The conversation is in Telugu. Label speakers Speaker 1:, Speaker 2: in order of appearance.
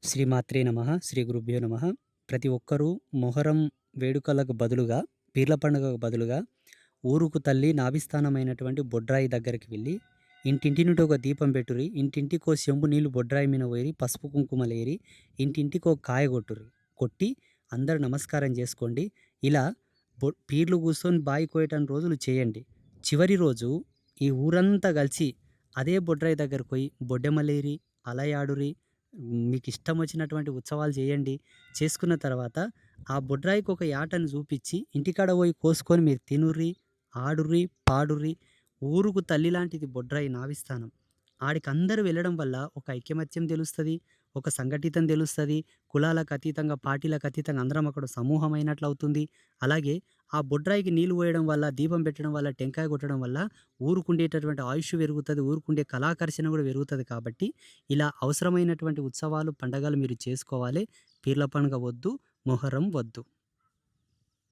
Speaker 1: శ్రీమాత్రే నమః! శ్రీ గురుభ్యో నమః! ప్రతి ఒక్కరూ మొహరం వేడుకలకు బదులుగా, పీర్ల పండుగకు బదులుగా ఊరుకు తల్లి నాభిస్థానమైనటువంటి బొడ్రాయి దగ్గరికి వెళ్ళి, ఇంటింటి నుండి ఒక దీపం పెట్టుర్రి, ఇంటింటికో చెంబు నీళ్లు బొడ్రాయి మీద పోయిరి, పసుపు కుంకుమలేరి, ఇంటింటికో కాయ కొట్టుర్రి. కొట్టి అందరూ నమస్కారం చేసుకోండి. ఇలా పీర్లు కూర్చొని బాయి కోయటం రోజులు చేయండి. చివరి రోజు ఈ ఊరంతా కలిసి అదే బొడ్రాయి దగ్గరకు పోయి బొడ్డెమ్మలేరి, అలయాడురి, మీకిష్టం వచ్చినటువంటి ఉత్సవాలు చేయండి. చేసుకున్న తర్వాత ఆ బొడ్రాయికి ఒక యాటను చూపిచ్చి ఇంటికాడ పోయి కోసుకొని మీరు తినుర్రి, ఆడుర్రి, పాడుర్రి. ఊరుకు తల్లి లాంటిది బొడ్రాయి నావిస్థానం. ఆడికందరూ వెళ్ళడం వల్ల ఒక ఐకమత్యం తెలుస్తది. ఒక సంఘటితం తెలుస్తది. కులాలకు అతీతంగా, పార్టీలకు అతీతంగా అందరం అక్కడ సమూహమైనట్లవుతుంది. అలాగే ఆ బొడ్రాయికి నీళ్లు పోయడం వల్ల, దీపం పెట్టడం వల్ల, టెంకాయ కొట్టడం వల్ల ఊరుకుండేటటువంటి ఆయుష్షు పెరుగుతది. ఊరుకుండే కళాకర్షణ కూడా పెరుగుతది కాబట్టి ఇలా అవసరమైనటువంటి ఉత్సవాలు, పండగలు మీరు చేసుకోవాలి. పీర్ల పండుగ వద్దు, మొహర్రం వద్దు.